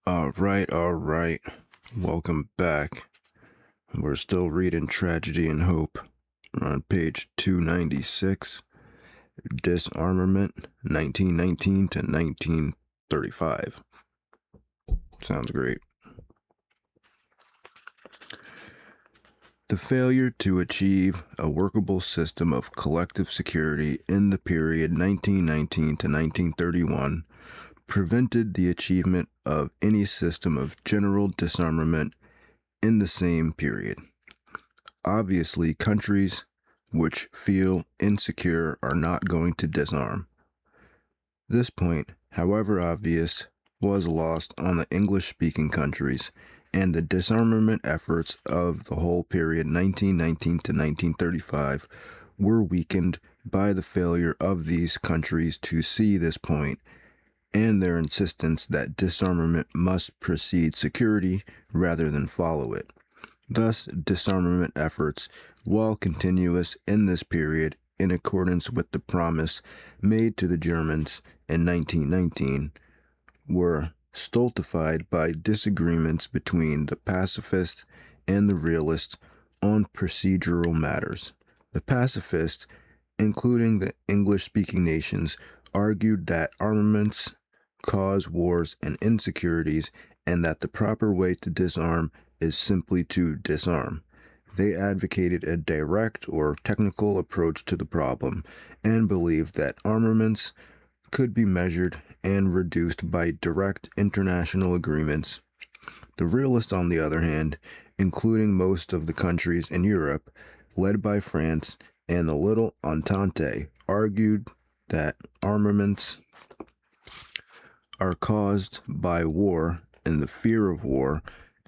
All right. Welcome back. We're still reading Tragedy and Hope. We're on page 296, Disarmament, 1919 to 1935. Sounds great. The failure to achieve a workable system of collective security in the period 1919 to 1931 prevented the achievement of any system of general disarmament in the same period. Obviously, countries which feel insecure are not going to disarm. This point, however obvious, was lost on the English-speaking countries, and the disarmament efforts of the whole period 1919 to 1935 were weakened by the failure of these countries to see this point and their insistence that disarmament must precede security rather than follow it. Thus, disarmament efforts, while continuous in this period in accordance with the promise made to the Germans in 1919, were stultified by disagreements between the pacifists and the realists on procedural matters. The pacifists, including the English-speaking nations, argued that armaments cause wars and insecurities, and that the proper way to disarm is simply to disarm. They advocated a direct or technical approach to the problem and believed that armaments could be measured and reduced by direct international agreements. The realists, on the other hand, including most of the countries in Europe, led by France and the Little Entente, argued that armaments are caused by war and the fear of war,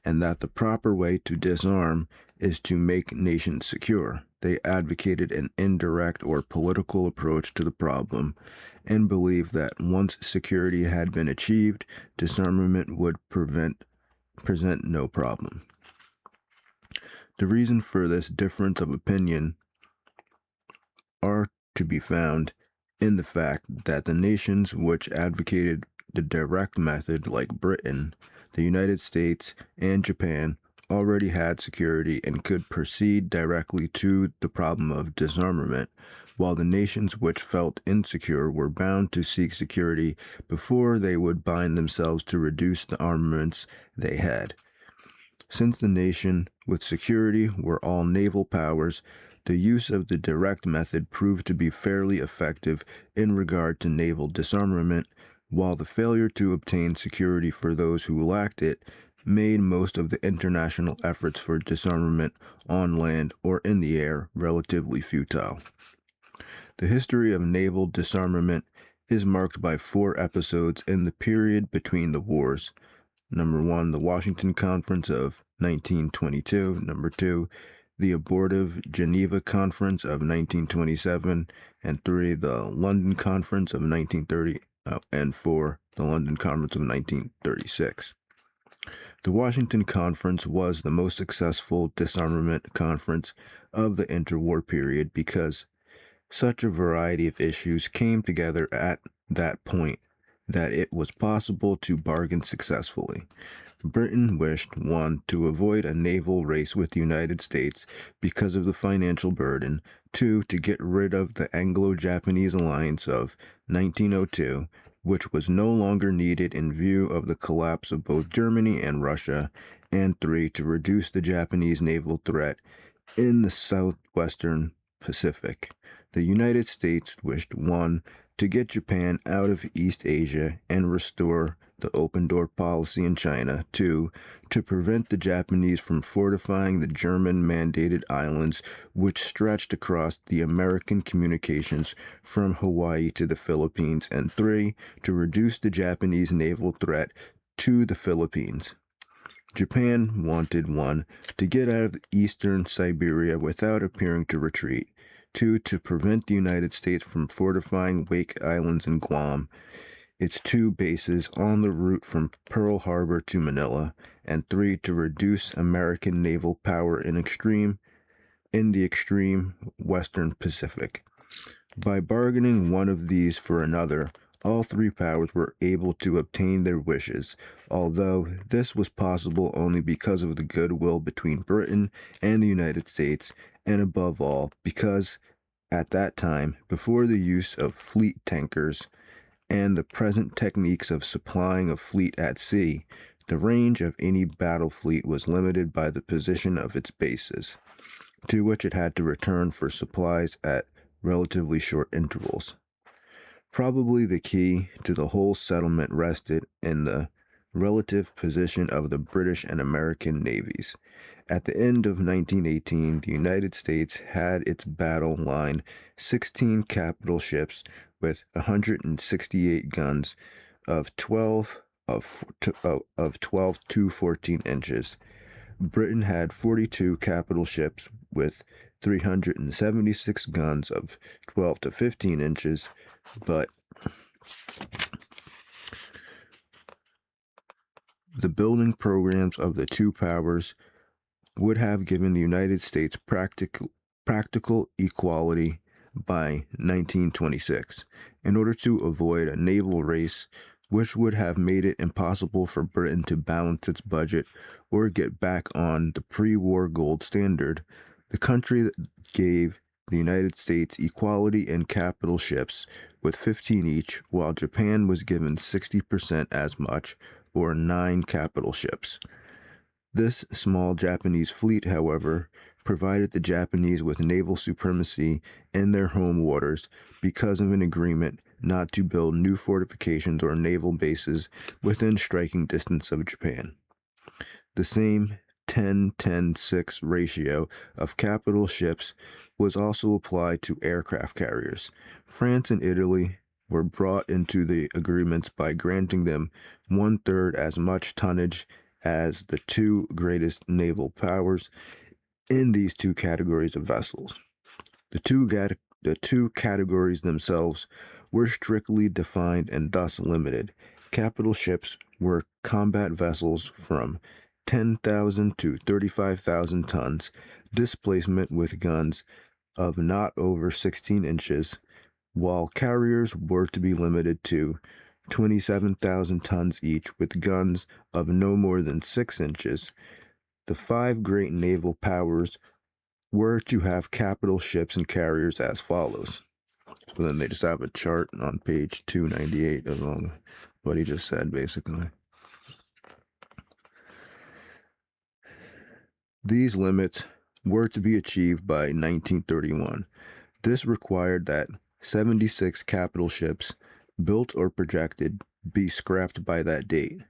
and that the proper way to disarm is to make nations secure. They advocated an indirect or political approach to the problem and believed that once security had been achieved, disarmament would present no problem. The reason for this difference of opinion are to be found in the fact that the nations which advocated the direct method, like Britain, the United States, and Japan, already had security and could proceed directly to the problem of disarmament, while the nations which felt insecure were bound to seek security before they would bind themselves to reduce the armaments they had. Since the nation with security were all naval powers, the use of the direct method proved to be fairly effective in regard to naval disarmament, while the failure to obtain security for those who lacked it made most of the international efforts for disarmament on land or in the air relatively futile. The history of naval disarmament is marked by 4 episodes in the period between the wars. Number 1, the Washington Conference of 1922. Number 2, the abortive Geneva Conference of 1927. And 3, the London Conference of 1930. And 4, the London Conference of 1936. The Washington Conference was the most successful disarmament conference of the interwar period because such a variety of issues came together at that point that it was possible to bargain successfully. Britain wished, 1, to avoid a naval race with the United States because of the financial burden, 2, to get rid of the Anglo-Japanese alliance of 1902, which was no longer needed in view of the collapse of both Germany and Russia, and 3, to reduce the Japanese naval threat in the southwestern Pacific. The United States wished, 1, to get Japan out of East Asia and restore the open-door policy in China, 2, to prevent the Japanese from fortifying the German-mandated islands which stretched across the American communications from Hawaii to the Philippines, and 3, to reduce the Japanese naval threat to the Philippines. Japan wanted, 1, to get out of eastern Siberia without appearing to retreat, 2, to prevent the United States from fortifying Wake Islands and Guam, its 2 bases on the route from Pearl Harbor to Manila, and 3, to reduce American naval power in the extreme western Pacific. By bargaining one of these for another, All three powers were able to obtain their wishes, although this was possible only because of the goodwill between Britain and the United States, and above all, because at that time, before the use of fleet tankers and the present techniques of supplying a fleet at sea, the range of any battle fleet was limited by the position of its bases, to which it had to return for supplies at relatively short intervals. Probably the key to the whole settlement rested in the relative position of the British and American navies. At the end of 1918, the United States had its battle line 16 capital ships with 168 guns of 12 to 14 inches. Britain had 42 capital ships with 376 guns of 12 to 15 inches, but the building programs of the two powers would have given the United States practical equality by 1926, in order to avoid a naval race which would have made it impossible for Britain to balance its budget or get back on the pre-war gold standard. The country that gave the United States equality in capital ships with 15 each, while Japan was given 60% as much, or 9 capital ships. This small Japanese fleet, however, provided the Japanese with naval supremacy in their home waters because of an agreement not to build new fortifications or naval bases within striking distance of Japan. The same 10-10-6 ratio of capital ships was also applied to aircraft carriers. France and Italy were brought into the agreements by granting them 1/3 as much tonnage as the two greatest naval powers in these two categories of vessels. The two categories themselves were strictly defined and thus limited. Capital ships were combat vessels from 10,000 to 35,000 tons displacement with guns of not over 16 inches, while carriers were to be limited to 27,000 tons each with guns of no more than 6 inches. The five great naval powers were to have capital ships and carriers as follows. So then they just have a chart on page 298 of all what he just said, basically. These limits were to be achieved by 1931. This required that 76 capital ships, built or projected, be scrapped by that date.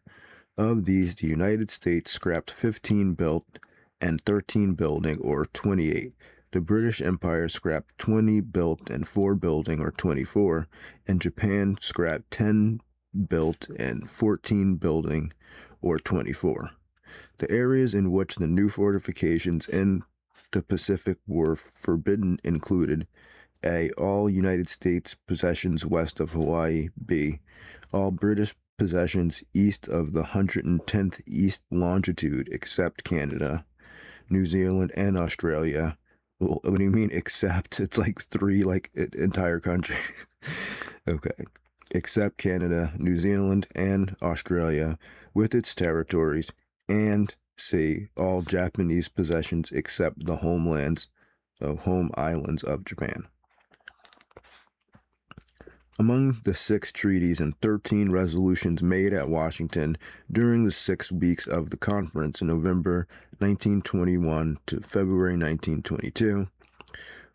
Of these, the United States scrapped 15 built and 13 building, or 28. The British Empire scrapped 20 built and 4 building, or 24, and Japan scrapped 10 built and 14 building, or 24. The areas in which the new fortifications in the Pacific were forbidden included: A. All United States possessions west of Hawaii. B. All British possessions east of the 110th east longitude except Canada, New Zealand, and Australia. Well, what do you mean except? It's like 3, like entire country. Okay. Except Canada, New Zealand, and Australia with its territories, and C. All Japanese possessions except the home islands of Japan. Among the 6 treaties and 13 resolutions made at Washington during the 6 weeks of the conference in November 1921 to February 1922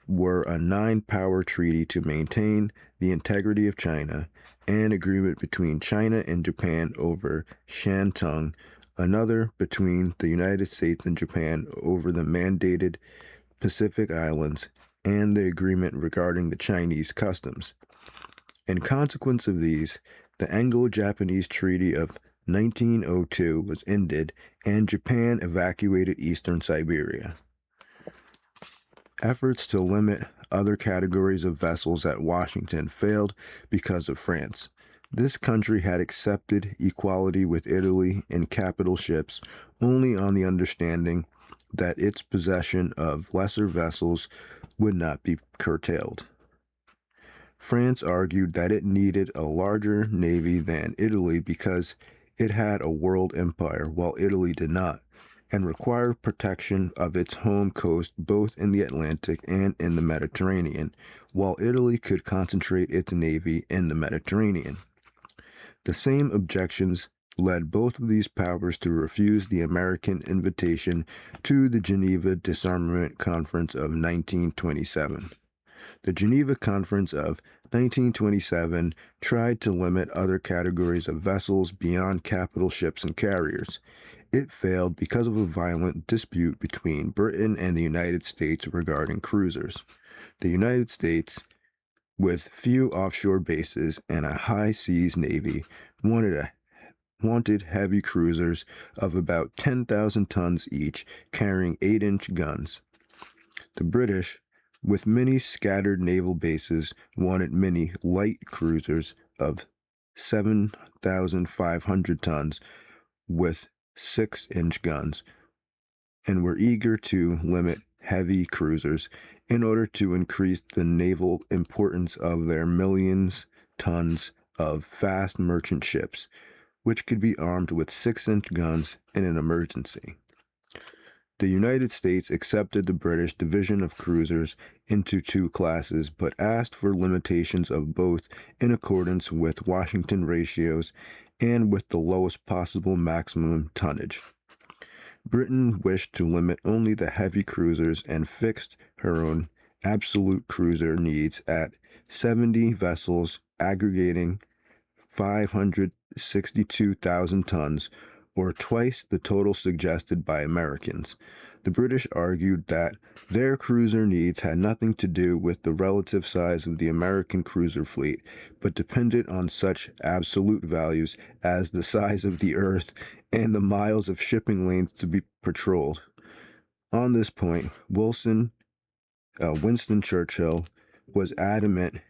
were a 9-power treaty to maintain the integrity of China, an agreement between China and Japan over Shantung, another between the United States and Japan over the mandated Pacific Islands, and the agreement regarding the Chinese customs. In consequence of these, the Anglo-Japanese Treaty of 1902 was ended, and Japan evacuated eastern Siberia. Efforts to limit other categories of vessels at Washington failed because of France. This country had accepted equality with Italy in capital ships only on the understanding that its possession of lesser vessels would not be curtailed. France argued that it needed a larger navy than Italy because it had a world empire while Italy did not, and required protection of its home coast both in the Atlantic and in the Mediterranean, while Italy could concentrate its navy in the Mediterranean. The same objections led both of these powers to refuse the American invitation to the Geneva Disarmament Conference of 1927. The Geneva Conference of 1927 tried to limit other categories of vessels beyond capital ships and carriers. It failed because of a violent dispute between Britain and the United States regarding cruisers. The United States, with few offshore bases and a high seas navy, wanted heavy cruisers of about 10,000 tons each, carrying 8-inch guns. The British, with many scattered naval bases, wanted many light cruisers of 7,500 tons with 6-inch guns, and were eager to limit heavy cruisers in order to increase the naval importance of their millions tons of fast merchant ships, which could be armed with 6-inch guns in an emergency. The United States accepted the British division of cruisers into two classes, but asked for limitations of both in accordance with Washington ratios and with the lowest possible maximum tonnage. Britain wished to limit only the heavy cruisers and fixed her own absolute cruiser needs at 70 vessels aggregating 562,000 tons, or twice the total suggested by Americans. The British argued that their cruiser needs had nothing to do with the relative size of the American cruiser fleet, but depended on such absolute values as the size of the earth and the miles of shipping lanes to be patrolled. On this point, Winston Churchill was adamant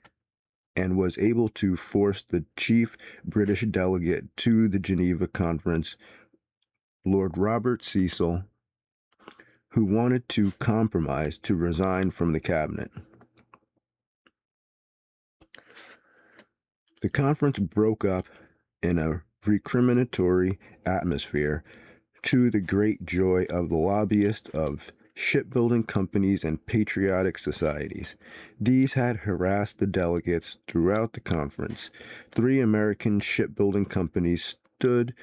and was able to force the chief British delegate to the Geneva Conference, Lord Robert Cecil, who wanted to compromise, to resign from the cabinet. The conference broke up in a recriminatory atmosphere, to the great joy of the lobbyists of shipbuilding companies and patriotic societies. These had harassed the delegates throughout the conference. 3 American shipbuilding companies stood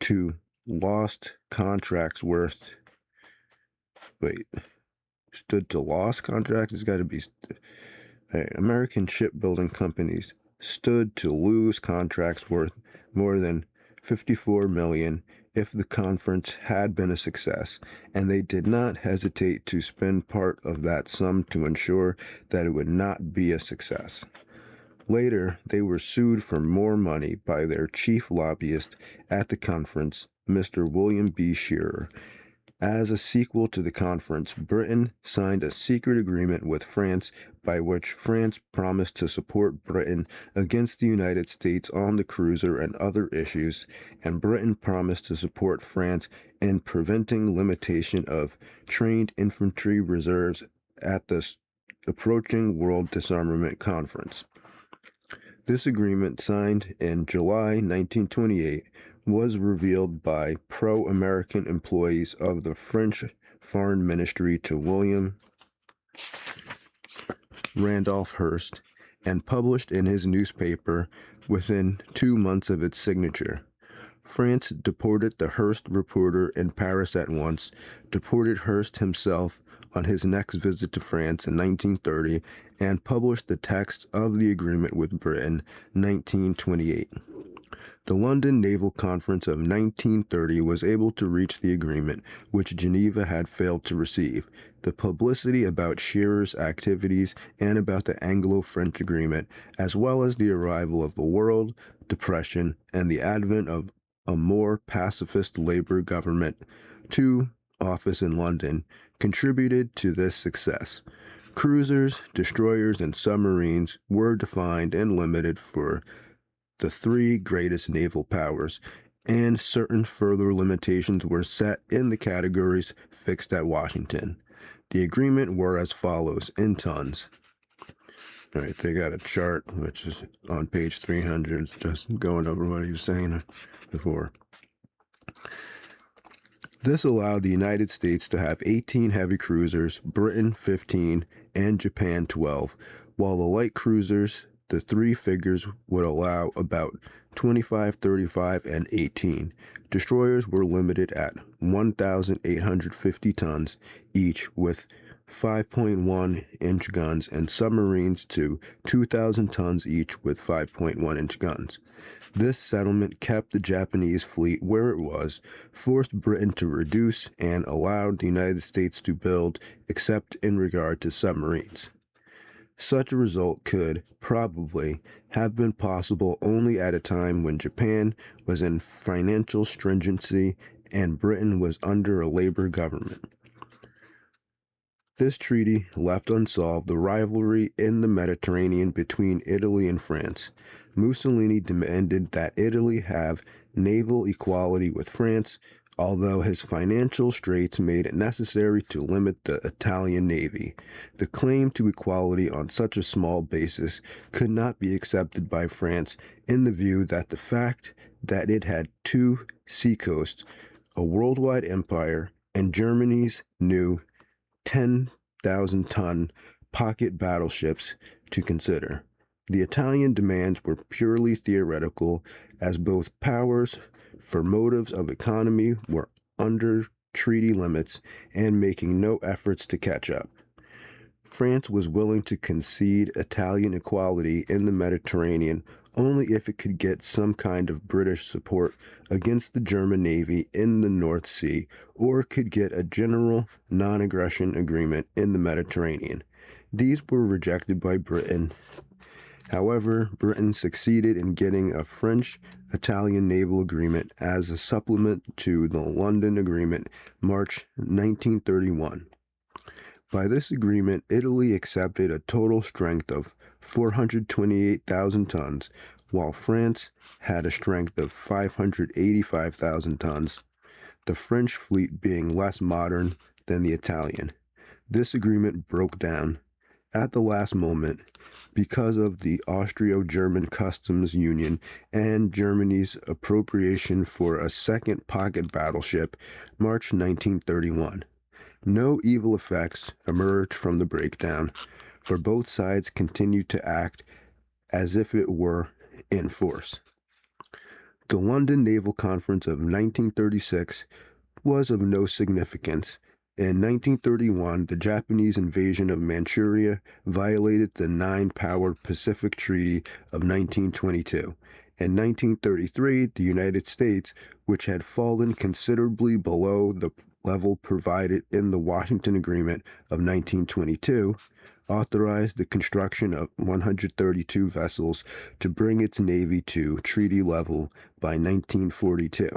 to lost contracts worth. Stood to lost contracts? It's got to be. American shipbuilding companies stood to lose contracts worth more than $54 million if the conference had been a success, and they did not hesitate to spend part of that sum to ensure that it would not be a success. Later, they were sued for more money by their chief lobbyist at the conference, Mr. William B. Shearer. As a sequel to the conference, Britain signed a secret agreement with France by which France promised to support Britain against the United States on the cruiser and other issues, and Britain promised to support France in preventing limitation of trained infantry reserves at the approaching World Disarmament Conference. This agreement, signed in July 1928, was revealed by pro-American employees of the French Foreign Ministry to William Randolph Hearst and published in his newspaper within 2 months of its signature. France deported the Hearst reporter in Paris at once, deported Hearst himself on his next visit to France in 1930, and published the text of the agreement with Britain, 1928. The London Naval Conference of 1930 was able to reach the agreement, which Geneva had failed to receive. The publicity about Shearer's activities and about the Anglo-French agreement, as well as the arrival of the World Depression and the advent of a more pacifist Labour government to office in London, contributed to this success. Cruisers, destroyers, and submarines were defined and limited for the 3 greatest naval powers, and certain further limitations were set in the categories fixed at Washington. The agreement were as follows in tons. All right, they got a chart, which is on page 300, just going over what he was saying before. This allowed the United States to have 18 heavy cruisers, Britain 15, and Japan 12, while the light cruisers, the three figures would allow about 25, 35, and 18. Destroyers were limited at 1,850 tons each with 5.1-inch guns, and submarines to 2,000 tons each with 5.1-inch guns. This settlement kept the Japanese fleet where it was, forced Britain to reduce, and allowed the United States to build, except in regard to submarines. Such a result could, probably, have been possible only at a time when Japan was in financial stringency and Britain was under a Labour government. This treaty left unsolved the rivalry in the Mediterranean between Italy and France. Mussolini demanded that Italy have naval equality with France, although his financial straits made it necessary to limit the Italian navy. The claim to equality on such a small basis could not be accepted by France in the view that the fact that it had two seacoasts, a worldwide empire, and Germany's new 10,000-ton pocket battleships to consider. The Italian demands were purely theoretical, as both powers, for motives of economy, were under treaty limits and making no efforts to catch up. France was willing to concede Italian equality in the Mediterranean only if it could get some kind of British support against the German Navy in the North Sea, or could get a general non-aggression agreement in the Mediterranean. These were rejected by Britain. However, Britain succeeded in getting a French-Italian naval agreement as a supplement to the London Agreement, March 1931. By this agreement, Italy accepted a total strength of 428,000 tons, while France had a strength of 585,000 tons, the French fleet being less modern than the Italian. This agreement broke down at the last moment because of the Austro-German Customs Union and Germany's appropriation for a second pocket battleship, March 1931. No evil effects emerged from the breakdown, for both sides continued to act as if it were in force. The London Naval Conference of 1936 was of no significance. In 1931, the Japanese invasion of Manchuria violated the nine-powered Pacific Treaty of 1922. In 1933, the United States, which had fallen considerably below the level provided in the Washington Agreement of 1922, authorized the construction of 132 vessels to bring its navy to treaty level by 1942.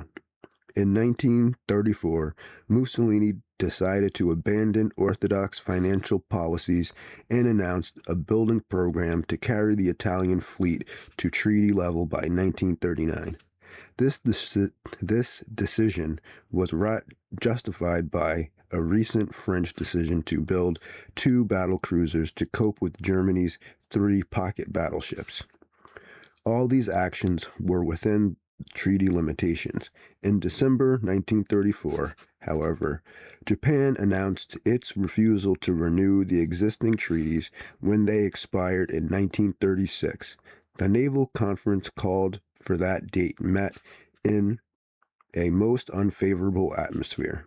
In 1934, Mussolini decided to abandon orthodox financial policies and announced a building program to carry the Italian fleet to treaty level by 1939. This decision was justified by a recent French decision to build two battle cruisers to cope with Germany's three pocket battleships. All these actions were within treaty limitations. In December 1934, however, Japan announced its refusal to renew the existing treaties when they expired in 1936. The Naval Conference called for that date met in a most unfavorable atmosphere.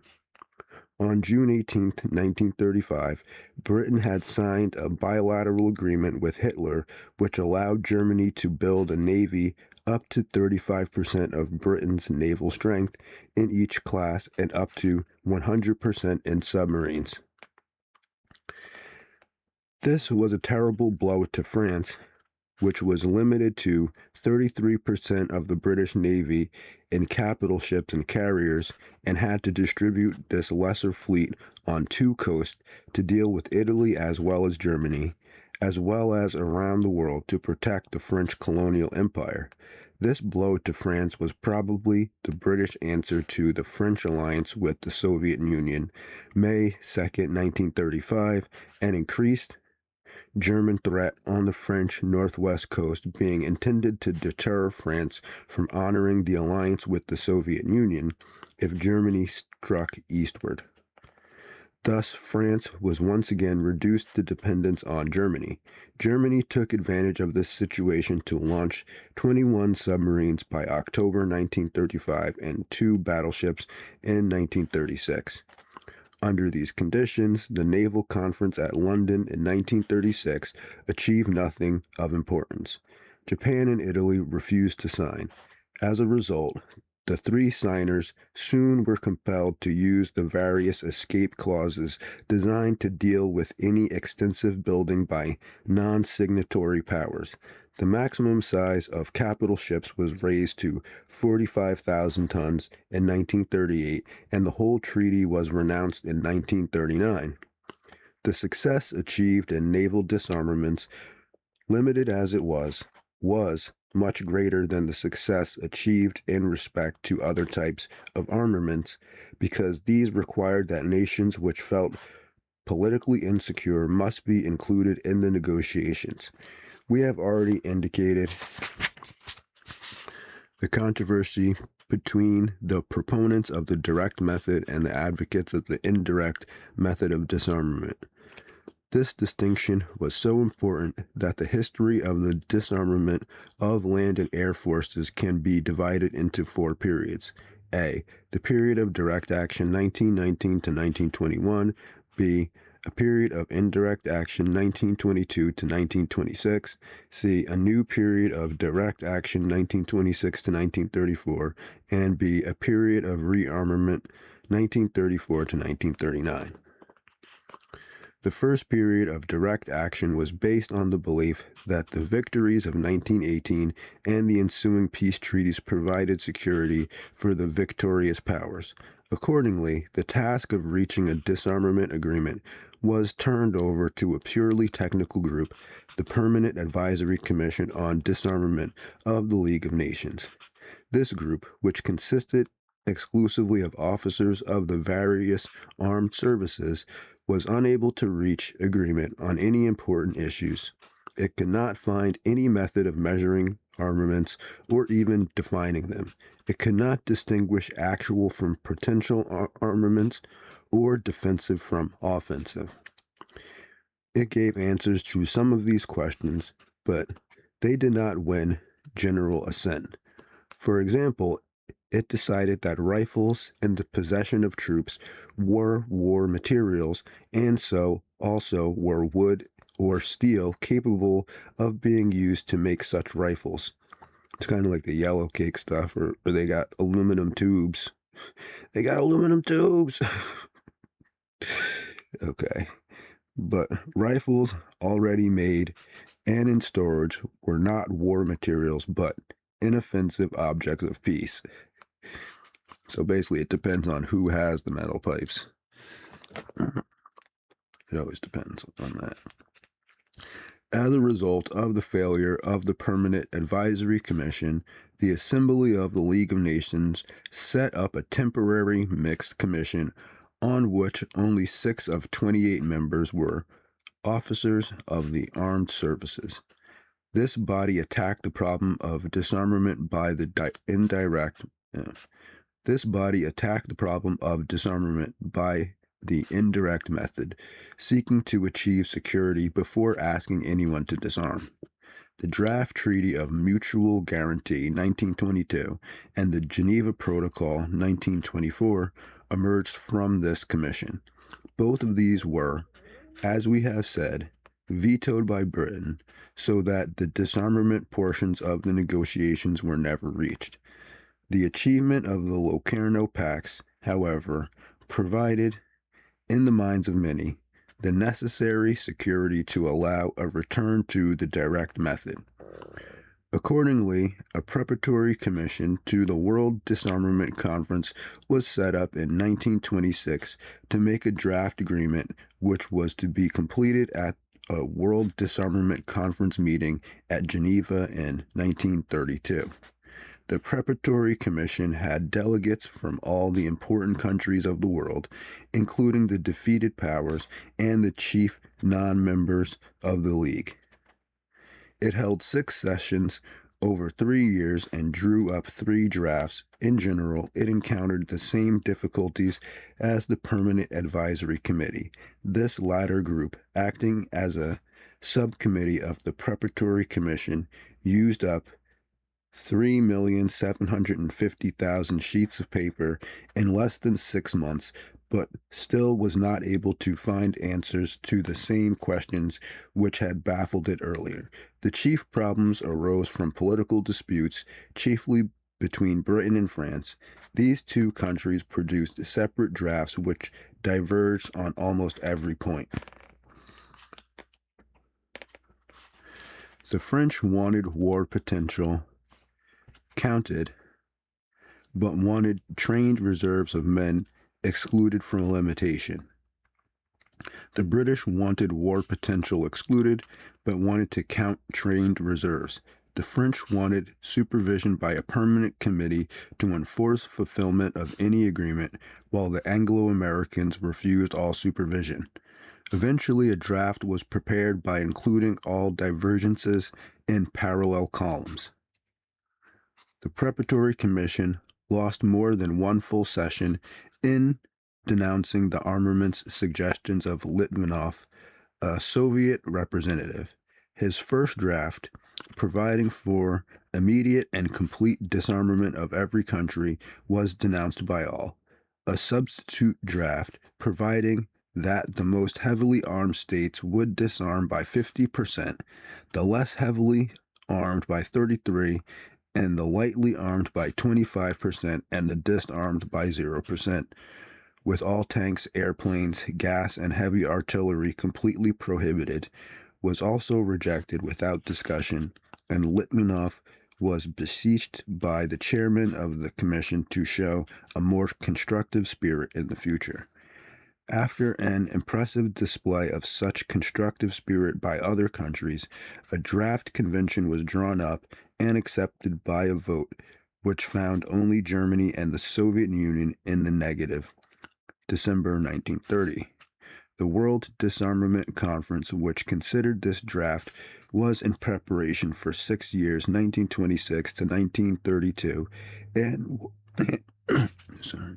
On June 18, 1935, Britain had signed a bilateral agreement with Hitler which allowed Germany to build a navy up to 35% of Britain's naval strength in each class and up to 100% in submarines. This was a terrible blow to France, which was limited to 33% of the British Navy in capital ships and carriers, and had to distribute this lesser fleet on two coasts to deal with Italy as well as Germany, as well as around the world to protect the French colonial empire. This blow to France was probably the British answer to the French alliance with the Soviet Union, May 2, 1935, and increased German threat on the French northwest coast being intended to deter France from honoring the alliance with the Soviet Union if Germany struck eastward. Thus, France was once again reduced to dependence on Germany. Germany took advantage of this situation to launch 21 submarines by October 1935 and 2 battleships in 1936. Under these conditions, the Naval Conference at London in 1936 achieved nothing of importance. Japan and Italy refused to sign. As a result, the 3 signers soon were compelled to use the various escape clauses designed to deal with any extensive building by non-signatory powers. The maximum size of capital ships was raised to 45,000 tons in 1938, and the whole treaty was renounced in 1939. The success achieved in naval disarmaments, limited as it was much greater than the success achieved in respect to other types of armaments, because these required that nations which felt politically insecure must be included in the negotiations. We have already indicated the controversy between the proponents of the direct method and the advocates of the indirect method of disarmament. This distinction was so important that the history of the disarmament of land and air forces can be divided into 4 periods. A. The period of direct action 1919 to 1921. B. A period of indirect action 1922 to 1926. C. A new period of direct action 1926 to 1934. And B. A period of rearmament 1934 to 1939. The first period of direct action was based on the belief that the victories of 1918 and the ensuing peace treaties provided security for the victorious powers. Accordingly, the task of reaching a disarmament agreement was turned over to a purely technical group, the Permanent Advisory Commission on Disarmament of the League of Nations. This group, which consisted exclusively of officers of the various armed services, was unable to reach agreement on any important issues. It could not find any method of measuring armaments or even defining them. It could not distinguish actual from potential armaments or defensive from offensive. It gave answers to some of these questions, but they did not win general assent. For example, it decided that rifles in the possession of troops were war materials, and so also were wood or steel capable of being used to make such rifles. It's kind of like the yellow cake stuff, or they got aluminum tubes. They got aluminum tubes! Okay. But rifles already made and in storage were not war materials, but inoffensive objects of peace. So basically, it depends on who has the metal pipes. It always depends on that. As a result of the failure of the Permanent Advisory Commission, the Assembly of the League of Nations set up a temporary mixed commission on which only 6 of 28 members were officers of the armed services. This body attacked the problem of disarmament by the indirect method, seeking to achieve security before asking anyone to disarm. The Draft Treaty of Mutual Guarantee 1922 and the Geneva Protocol 1924 emerged from this commission. Both of these were, as we have said, vetoed by Britain, so that the disarmament portions of the negotiations were never reached. The achievement of the Locarno Pacts, however, provided, in the minds of many, the necessary security to allow a return to the direct method. Accordingly, a preparatory commission to the World Disarmament Conference was set up in 1926 to make a draft agreement which was to be completed at a World Disarmament Conference meeting at Geneva in 1932. The Preparatory Commission had delegates from all the important countries of the world, including the defeated powers and the chief non-members of the League. It held 6 sessions over 3 years and drew up 3 drafts. In general, it encountered the same difficulties as the Permanent Advisory Committee. This latter group, acting as a subcommittee of the Preparatory Commission, used up 3,750,000 sheets of paper in less than 6 months, but still was not able to find answers to the same questions which had baffled it earlier. The chief problems arose from political disputes, chiefly between Britain and France. These 2 countries produced separate drafts which diverged on almost every point. The French wanted war potential counted, but wanted trained reserves of men excluded from limitation. The British wanted war potential excluded, but wanted to count trained reserves. The French wanted supervision by a permanent committee to enforce fulfillment of any agreement, while the Anglo-Americans refused all supervision. Eventually, a draft was prepared by including all divergences in parallel columns. The Preparatory Commission lost more than 1 full session in denouncing the armaments suggestions of Litvinov, a Soviet representative. His first draft, providing for immediate and complete disarmament of every country, was denounced by all. A substitute draft, providing that the most heavily armed states would disarm by 50%, the less heavily armed by 33%, and the lightly armed by 25%, and the disarmed by 0%, with all tanks, airplanes, gas, and heavy artillery completely prohibited, was also rejected without discussion, and Litvinov was beseeched by the chairman of the commission to show a more constructive spirit in the future. After an impressive display of such constructive spirit by other countries, a draft convention was drawn up and accepted by a vote, which found only Germany and the Soviet Union in the negative. December 1930. The World Disarmament Conference, which considered this draft, was in preparation for 6 years, 1926 to 1932, and sorry.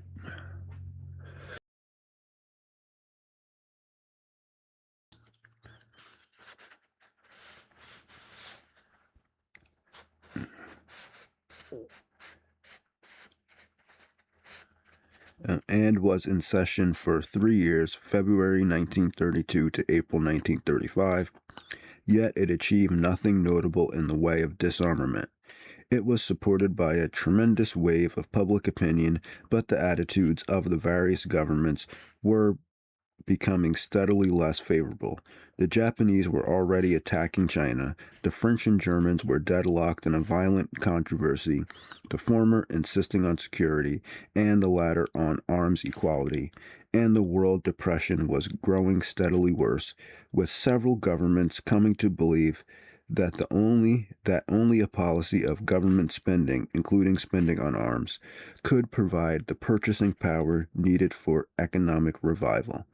And was in session for 3 years, February 1932 to April 1935, yet it achieved nothing notable in the way of disarmament. It was supported by a tremendous wave of public opinion, but the attitudes of the various governments were becoming steadily less favorable. The Japanese were already attacking China. The French and Germans were deadlocked in a violent controversy, the former insisting on security and the latter on arms equality, and the world depression was growing steadily worse, with several governments coming to believe that only a policy of government spending, including spending on arms, could provide the purchasing power needed for economic revival.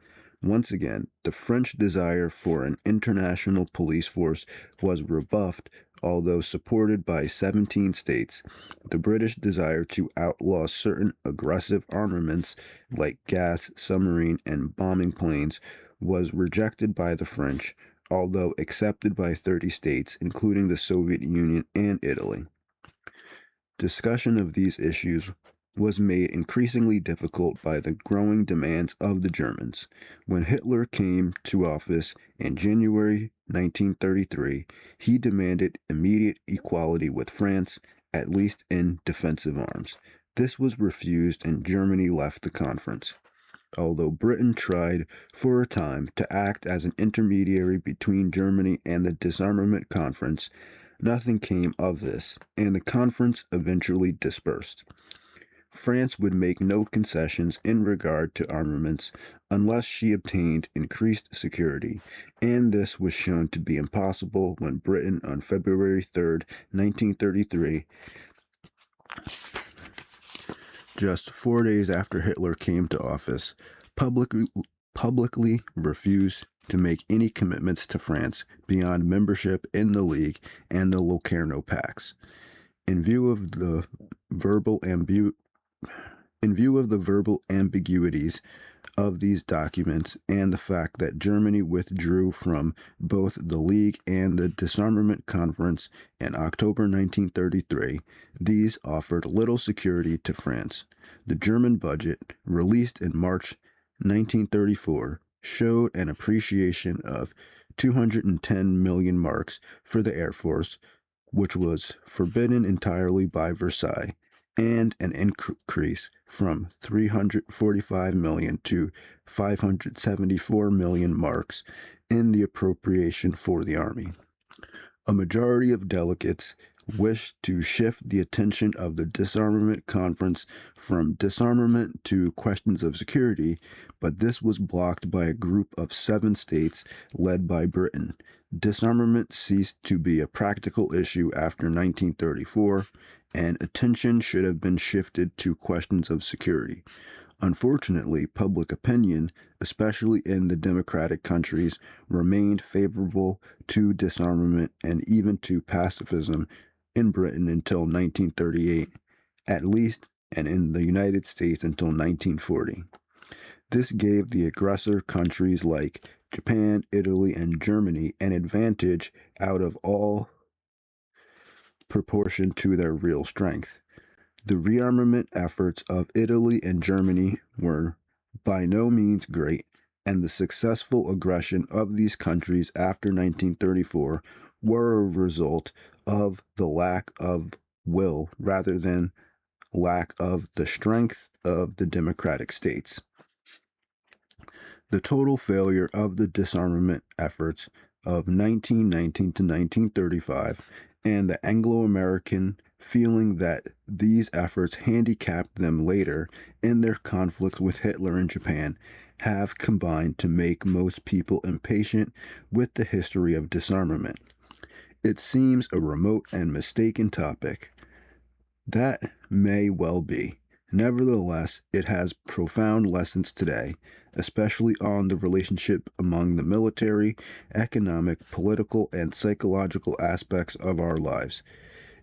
Once again, the French desire for an international police force was rebuffed, although supported by 17 states. The British desire to outlaw certain aggressive armaments like gas, submarine, and bombing planes was rejected by the French, although accepted by 30 states, including the Soviet Union and Italy. Discussion of these issues was made increasingly difficult by the growing demands of the Germans. When Hitler came to office in January 1933, he demanded immediate equality with France, at least in defensive arms. This was refused and Germany left the conference. Although Britain tried for a time to act as an intermediary between Germany and the disarmament conference, nothing came of this, and the conference eventually dispersed. France would make no concessions in regard to armaments unless she obtained increased security, and this was shown to be impossible when Britain on February 3, 1933, Just 4 days after Hitler came to office, publicly refused to make any commitments to France beyond membership in the League and the Locarno Pacts. In view of the verbal ambiguities of these documents and the fact that Germany withdrew from both the League and the Disarmament Conference in October 1933, these offered little security to France. The German budget, released in March 1934, showed an appreciation of 210 million marks for the Air Force, which was forbidden entirely by Versailles, and an increase from 345 million to 574 million marks in the appropriation for the Army. A majority of delegates wished to shift the attention of the Disarmament Conference from disarmament to questions of security, but this was blocked by a group of 7 states led by Britain. Disarmament ceased to be a practical issue after 1934, and attention should have been shifted to questions of security. Unfortunately, public opinion, especially in the democratic countries, remained favorable to disarmament and even to pacifism in Britain until 1938, at least, and in the United States until 1940. This gave the aggressor countries like Japan, Italy, and Germany an advantage out of all proportion to their real strength. The rearmament efforts of Italy and Germany were by no means great, and the successful aggression of these countries after 1934 were a result of the lack of will rather than lack of the strength of the democratic states. The total failure of the disarmament efforts of 1919 to 1935 and the Anglo-American feeling that these efforts handicapped them later in their conflicts with Hitler and Japan have combined to make most people impatient with the history of disarmament. It seems a remote and mistaken topic. That may well be. Nevertheless, it has profound lessons today, especially on the relationship among the military, economic, political, and psychological aspects of our lives.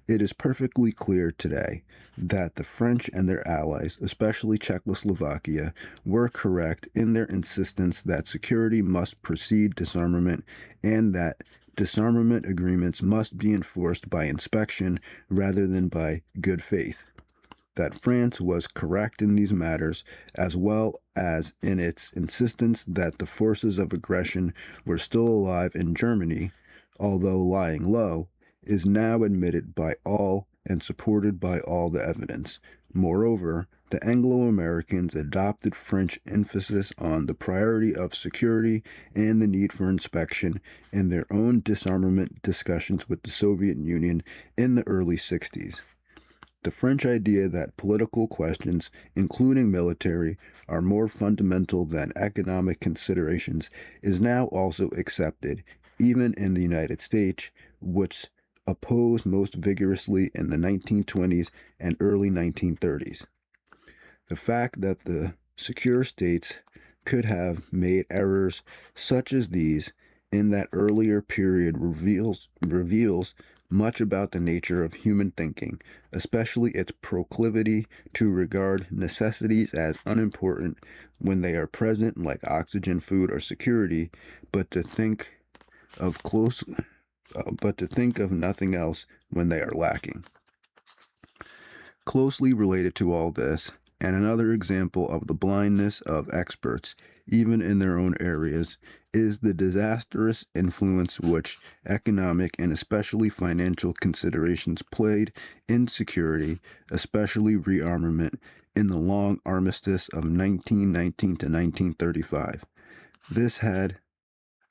It is perfectly clear today that the French and their allies, especially Czechoslovakia, were correct in their insistence that security must precede disarmament and that disarmament agreements must be enforced by inspection rather than by good faith. That France was correct in these matters, as well as in its insistence that the forces of aggression were still alive in Germany, although lying low, is now admitted by all and supported by all the evidence. Moreover, the Anglo-Americans adopted French emphasis on the priority of security and the need for inspection in their own disarmament discussions with the Soviet Union in the early 60s. The French idea that political questions, including military, are more fundamental than economic considerations is now also accepted, even in the United States, which opposed most vigorously in the 1920s and early 1930s. The fact that the secure states could have made errors such as these in that earlier period reveals much about the nature of human thinking, especially its proclivity to regard necessities as unimportant when they are present, like oxygen, food, or security, but to think of nothing else when they are lacking. Closely related to all this, and another example of the blindness of experts, even in their own areas, is the disastrous influence which economic and especially financial considerations played in security, especially rearmament, in the long armistice of 1919 to 1935. This had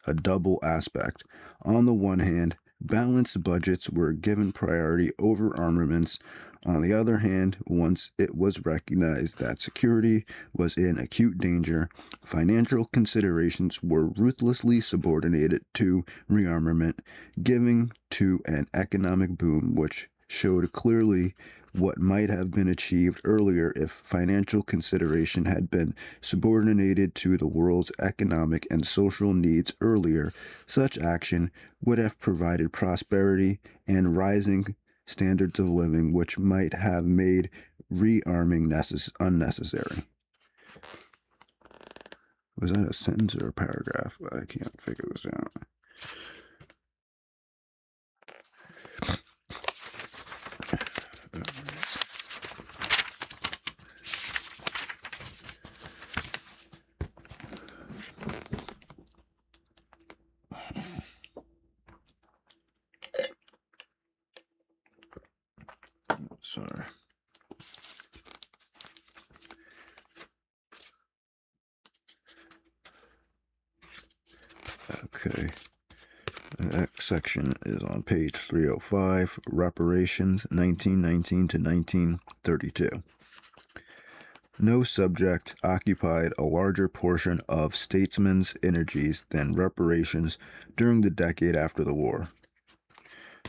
a double aspect. On the one hand, balanced budgets were given priority over armaments. On the other hand, once it was recognized that security was in acute danger, financial considerations were ruthlessly subordinated to rearmament, giving to an economic boom which showed clearly what might have been achieved earlier if financial consideration had been subordinated to the world's economic and social needs earlier. Such action would have provided prosperity and rising standards of living, which might have made rearming unnecessary. Was that a sentence or a paragraph? I can't figure this out. Sorry. Okay. The next section is on page 305, Reparations, 1919 to 1932. No subject occupied a larger portion of statesmen's energies than reparations during the decade after the war.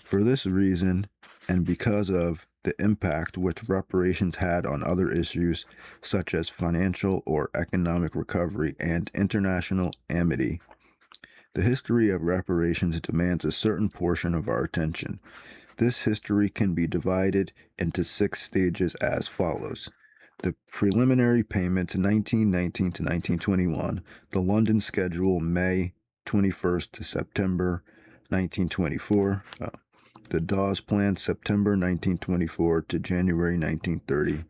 For this reason, and because of the impact which reparations had on other issues such as financial or economic recovery and international amity, the history of reparations demands a certain portion of our attention. This history can be divided into 6 stages as follows. The preliminary payments 1919 to 1921, the London Schedule May 21st to September 1924, the Dawes Plan September 1924 to January 1930,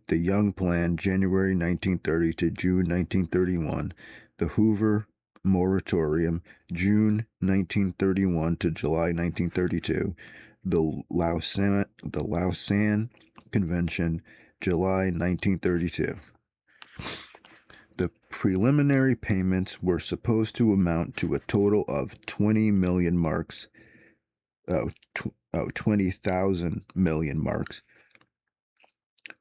the Young Plan January 1930 to June 1931, the Hoover Moratorium June 1931 to July 1932, the Lausanne Convention July 1932. The preliminary payments were supposed to amount to a total of 20 million marks, 20,000 million marks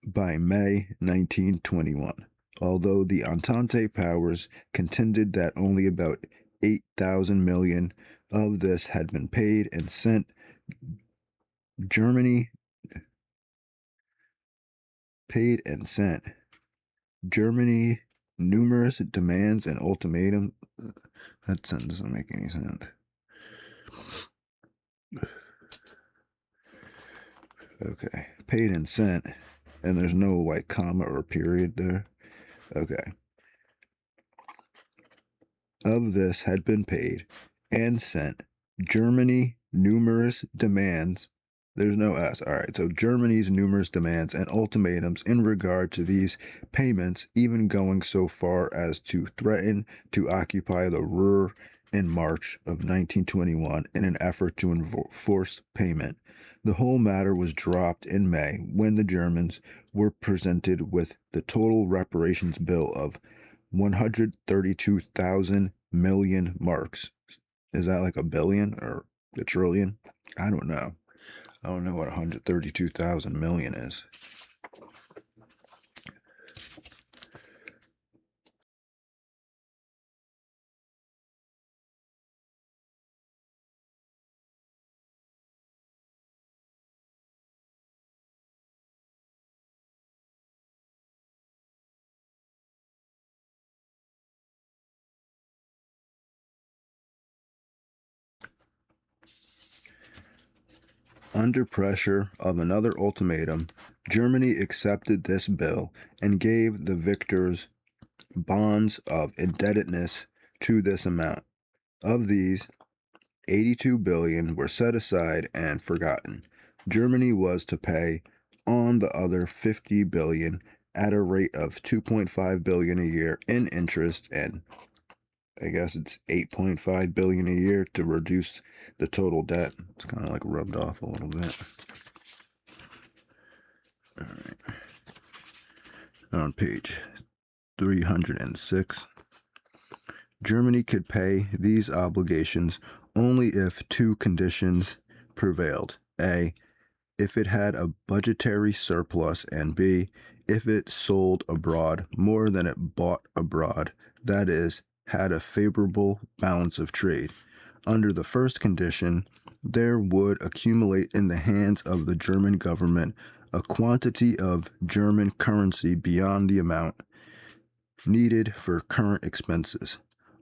by May 1921, although the Entente powers contended that only about 8,000 million of this had been paid and sent. Germany numerous demands and ultimatums. That sentence doesn't make any sense. Okay, paid and sent, and there's no like comma or period there. Okay. Of this had been paid and sent. Germany numerous demands. There's no S. All right, so Germany's numerous demands and ultimatums in regard to these payments, even going so far as to threaten to occupy the Ruhr in March of 1921 in an effort to enforce payment. The whole matter was dropped in May when the Germans were presented with the total reparations bill of 132,000 million marks. Is that like a billion or a trillion? I don't know. I don't know what 132,000 million is. Under pressure of another ultimatum, Germany accepted this bill and gave the victors bonds of indebtedness to this amount. Of these, 82 billion were set aside and forgotten. Germany was to pay on the other 50 billion at a rate of 2.5 billion a year in interest, and I guess it's 8.5 billion a year to reduce the total debt. It's kind of like rubbed off a little bit. All right. On page 306, Germany could pay these obligations only if 2 conditions prevailed. A, if it had a budgetary surplus, and B, if it sold abroad more than it bought abroad, that is, had a favorable balance of trade. Under the first condition, there would accumulate in the hands of the German government a quantity of German currency beyond the amount needed for current expenses.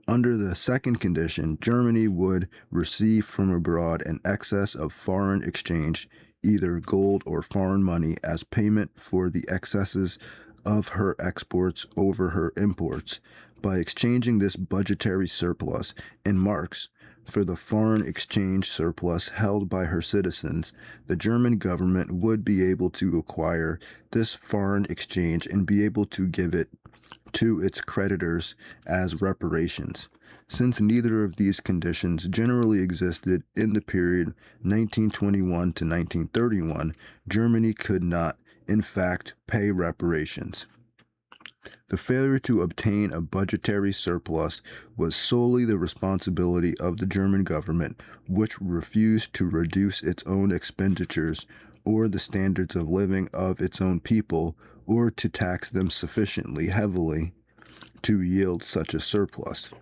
Under the second condition, Germany would receive from abroad an excess of foreign exchange, either gold or foreign money, as payment for the excesses of her exports over her imports, by exchanging this budgetary surplus in marks for the foreign exchange surplus held by her citizens. The German government would be able to acquire this foreign exchange and be able to give it to its creditors as reparations. Since neither of these conditions generally existed in the period 1921 to 1931, Germany could not, in fact, pay reparations. The failure to obtain a budgetary surplus was solely the responsibility of the German government, which refused to reduce its own expenditures or the standards of living of its own people, or to tax them sufficiently heavily to yield such a surplus.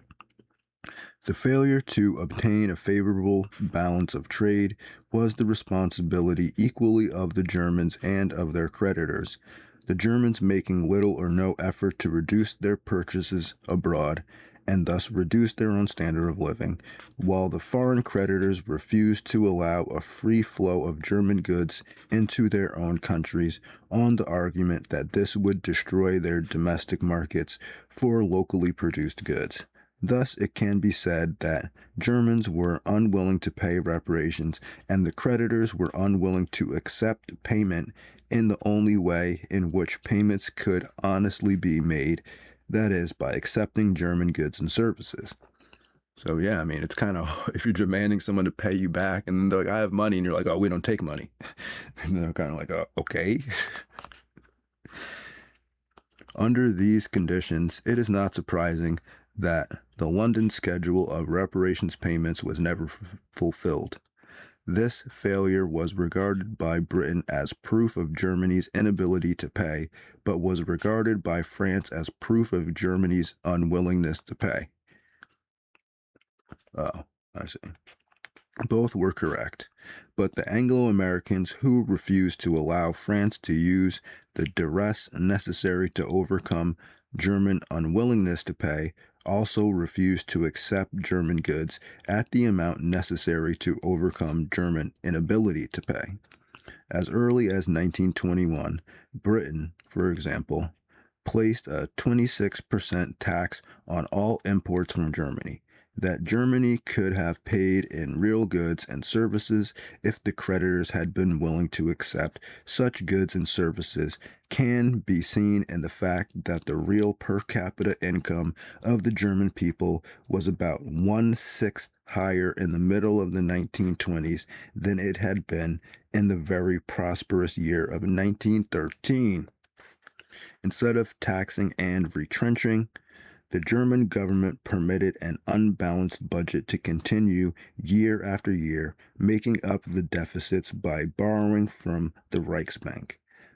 The failure to obtain a favorable balance of trade was the responsibility equally of the Germans and of their creditors, the Germans making little or no effort to reduce their purchases abroad and thus reduce their own standard of living, while the foreign creditors refused to allow a free flow of German goods into their own countries on the argument that this would destroy their domestic markets for locally produced goods. Thus, it can be said that Germans were unwilling to pay reparations, and the creditors were unwilling to accept payment in the only way in which payments could honestly be made, that is, by accepting German goods and services. So, yeah, I mean, it's kind of, if you're demanding someone to pay you back, and then they're like, I have money, and you're like, oh, we don't take money. And they're kind of like, oh, okay. Under these conditions, it is not surprising that the London schedule of reparations payments was never fulfilled. This failure was regarded by Britain as proof of Germany's inability to pay, but was regarded by France as proof of Germany's unwillingness to pay. Oh, I see. Both were correct, but the Anglo-Americans, who refused to allow France to use the duress necessary to overcome German unwillingness to pay, also refused to accept German goods at the amount necessary to overcome German inability to pay. As early as 1921, Britain, for example, placed a 26% tax on all imports from Germany, that Germany could have paid in real goods and services if the creditors had been willing to accept such goods and services, can be seen in the fact that the real per capita income of the German people was about 1/6 higher in the middle of the 1920s than it had been in the very prosperous year of 1913. Instead of taxing and retrenching, the German government permitted an unbalanced budget to continue year after year, making up the deficits by borrowing from the Reichsbank.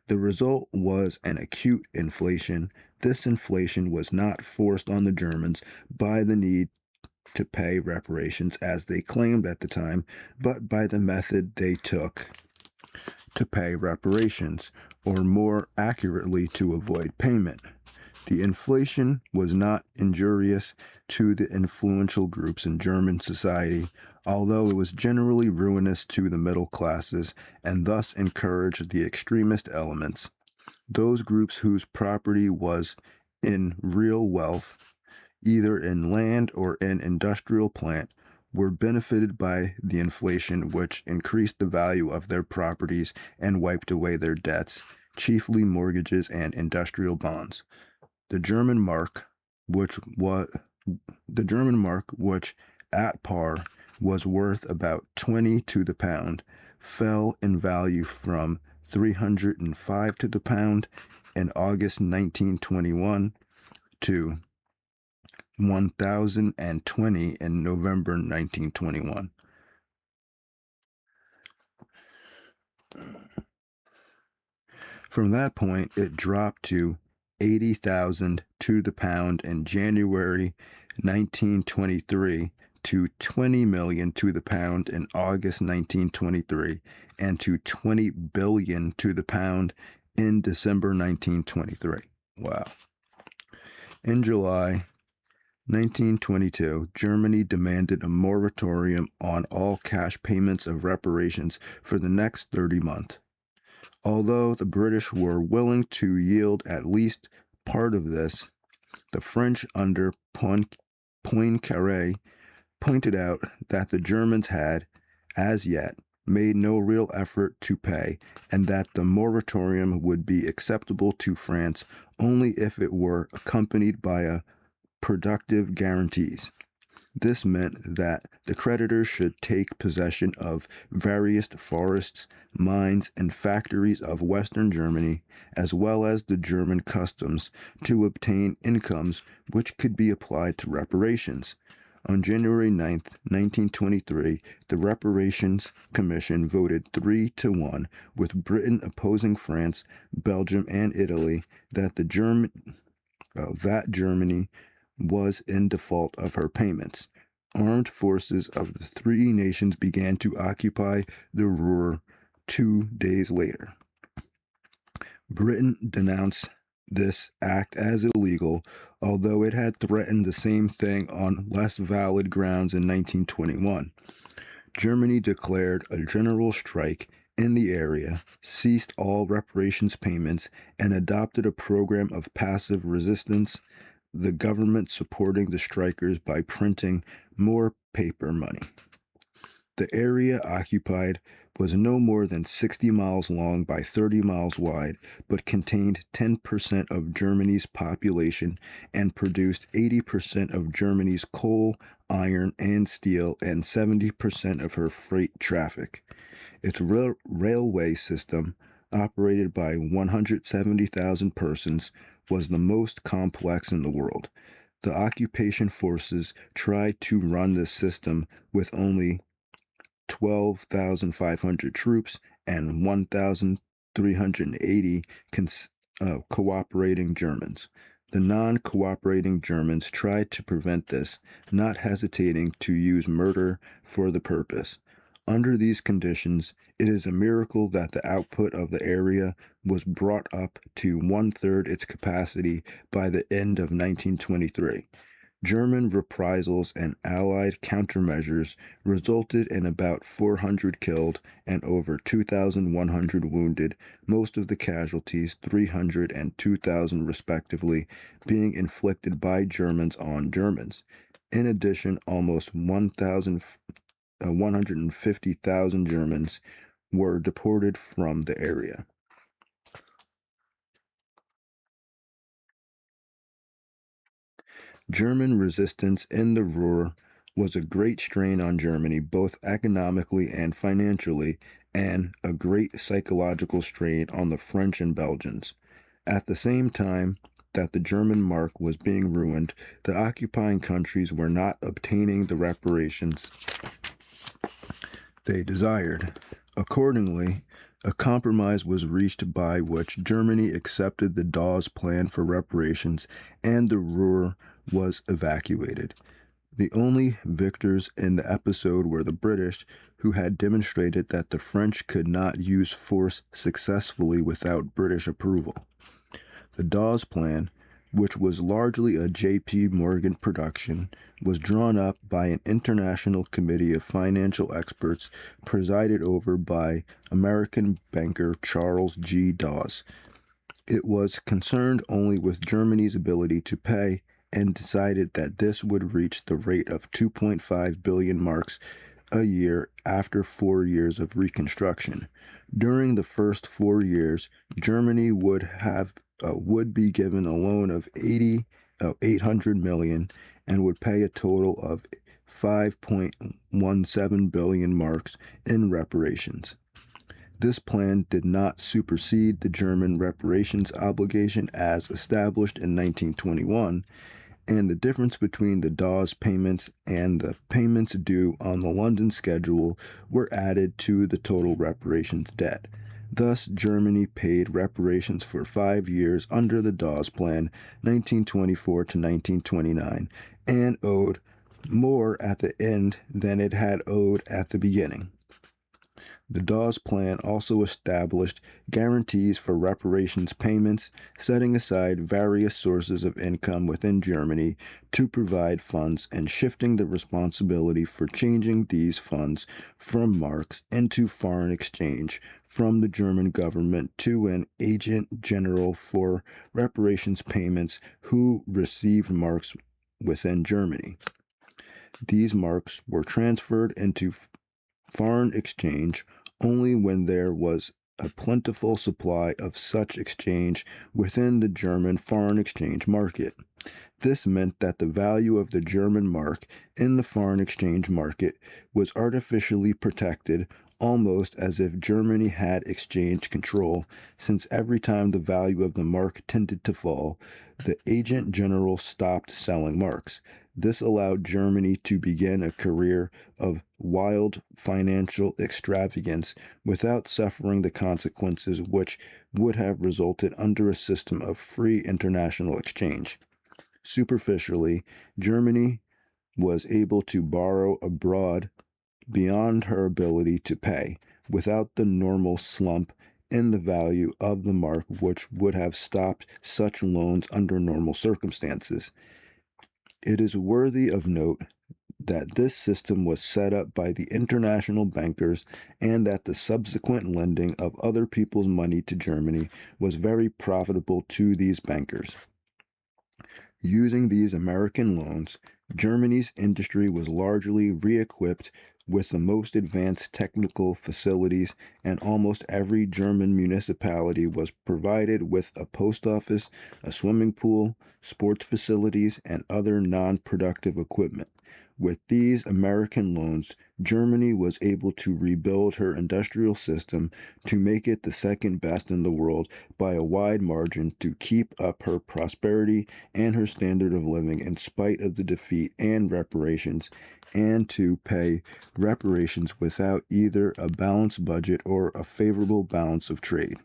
The result was an acute inflation. This inflation was not forced on the Germans by the need to pay reparations as they claimed at the time, but by the method they took to pay reparations, or more accurately, to avoid payment. The inflation was not injurious to the influential groups in German society, although it was generally ruinous to the middle classes and thus encouraged the extremist elements. Those groups whose property was in real wealth, either in land or in industrial plant, were benefited by the inflation, which increased the value of their properties and wiped away their debts, chiefly mortgages and industrial bonds. The German mark, which at par was worth about 20 to the pound, fell in value from 305 to the pound in August 1921 to 1,020 in November 1921. From that point, it dropped to 80,000 to the pound in January 1923 to 20 million to the pound in August 1923 and to 20 billion to the pound in December 1923. Wow. In July 1922, Germany demanded a moratorium on all cash payments of reparations for the next 30 months. Although the British were willing to yield at least part of this, the French under Poincaré pointed out that the Germans had, as yet, made no real effort to pay, and that the moratorium would be acceptable to France only if it were accompanied by productive guarantees. This meant that the creditors should take possession of various forests, mines, and factories of Western Germany, as well as the German customs, to obtain incomes which could be applied to reparations. On January 9, 1923, the Reparations Commission voted 3-1, with Britain opposing France, Belgium, and Italy, that Germany was in default of her payments. Armed forces of the three nations began to occupy the Ruhr 2 days later. Britain denounced this act as illegal, although it had threatened the same thing on less valid grounds in 1921. Germany declared a general strike in the area, ceased all reparations payments, and adopted a program of passive resistance, the government supporting the strikers by printing more paper money. The area occupied was no more than 60 miles long by 30 miles wide, but contained 10% of Germany's population and produced 80% of Germany's coal, iron, and steel, and 70% of her freight traffic. Its railway system, operated by 170,000 persons, was the most complex in the world. The occupation forces tried to run this system with only 12,500 troops and 1,380 cooperating Germans. The non-cooperating Germans tried to prevent this, not hesitating to use murder for the purpose. Under these conditions, it is a miracle that the output of the area was brought up to one-third its capacity by the end of 1923. German reprisals and Allied countermeasures resulted in about 400 killed and over 2,100 wounded, most of the casualties, 300 and 2,000 respectively, being inflicted by Germans on Germans. In addition, almost 150,000 Germans were deported from the area. German resistance in the Ruhr was a great strain on Germany, both economically and financially, and a great psychological strain on the French and Belgians. At the same time that the German mark was being ruined, the occupying countries were not obtaining the reparations they desired. Accordingly, a compromise was reached by which Germany accepted the Dawes Plan for reparations and the Ruhr was evacuated. The only victors in the episode were the British, who had demonstrated that the French could not use force successfully without British approval. The Dawes Plan, which was largely a J.P. Morgan production, was drawn up by an international committee of financial experts presided over by American banker Charles G. Dawes. It was concerned only with Germany's ability to pay and decided that this would reach the rate of 2.5 billion marks a year after 4 years of reconstruction. During the first 4 years, Germany would be given a loan of 800 million and would pay a total of 5.17 billion marks in reparations. This plan did not supersede the German reparations obligation as established in 1921, and the difference between the Dawes payments and the payments due on the London schedule were added to the total reparations debt. Thus, Germany paid reparations for 5 years under the Dawes Plan, 1924 to 1929, and owed more at the end than it had owed at the beginning. The Dawes Plan also established guarantees for reparations payments, setting aside various sources of income within Germany to provide funds and shifting the responsibility for changing these funds from marks into foreign exchange from the German government to an agent general for reparations payments who received marks within Germany. These marks were transferred into foreign exchange only when there was a plentiful supply of such exchange within the German foreign exchange market. This meant that the value of the German mark in the foreign exchange market was artificially protected, almost as if Germany had exchange control, since every time the value of the mark tended to fall, the agent general stopped selling marks. This allowed Germany to begin a career of wild financial extravagance without suffering the consequences which would have resulted under a system of free international exchange. Superficially, Germany was able to borrow abroad beyond her ability to pay, without the normal slump in the value of the mark which would have stopped such loans under normal circumstances. It is worthy of note that this system was set up by the international bankers and that the subsequent lending of other people's money to Germany was very profitable to these bankers. Using these American loans, Germany's industry was largely re-equipped with the most advanced technical facilities, and almost every German municipality was provided with a post office, a swimming pool, sports facilities, and other non-productive equipment. With these American loans, Germany was able to rebuild her industrial system to make it the second best in the world by a wide margin to keep up her prosperity and her standard of living in spite of the defeat and reparations, and to pay reparations without either a balanced budget or a favorable balance of trade.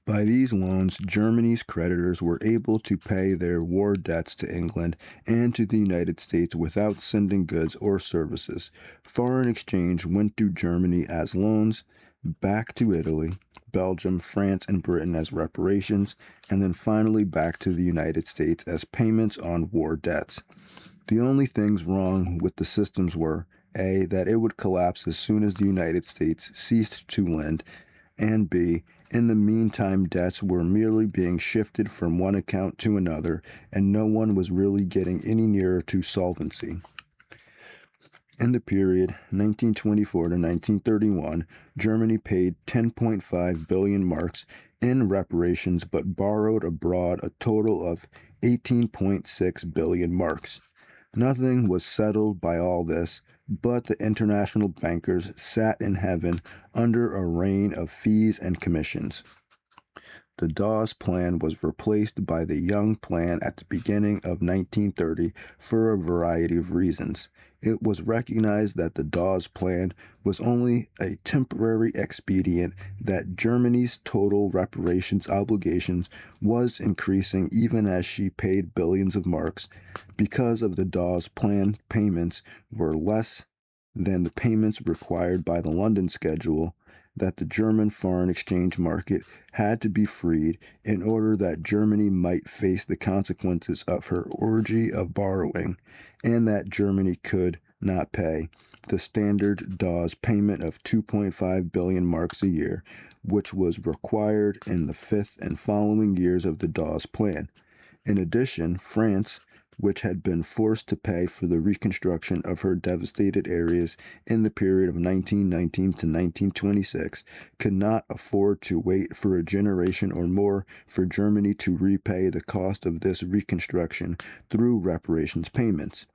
By these loans, Germany's creditors were able to pay their war debts to England and to the United States without sending goods or services. Foreign exchange went to Germany as loans, back to Italy, Belgium, France, and Britain as reparations, and then finally back to the United States as payments on war debts. The only things wrong with the systems were A, that it would collapse as soon as the United States ceased to lend, and B, in the meantime, debts were merely being shifted from one account to another, and no one was really getting any nearer to solvency. In the period 1924 to 1931, Germany paid 10.5 billion marks in reparations but borrowed abroad a total of 18.6 billion marks. Nothing was settled by all this, but the international bankers sat in heaven under a rain of fees and commissions. The Dawes Plan was replaced by the Young Plan at the beginning of 1930 for a variety of reasons. It was recognized that the Dawes Plan was only a temporary expedient, that Germany's total reparations obligations was increasing even as she paid billions of marks. Because of the Dawes Plan, payments were less than the payments required by the London Schedule, that the German foreign exchange market had to be freed in order that Germany might face the consequences of her orgy of borrowing, and that Germany could not pay the standard Dawes payment of 2.5 billion marks a year, which was required in the fifth and following years of the Dawes Plan. In addition, France, which had been forced to pay for the reconstruction of her devastated areas in the period of 1919 to 1926, could not afford to wait for a generation or more for Germany to repay the cost of this reconstruction through reparations payments.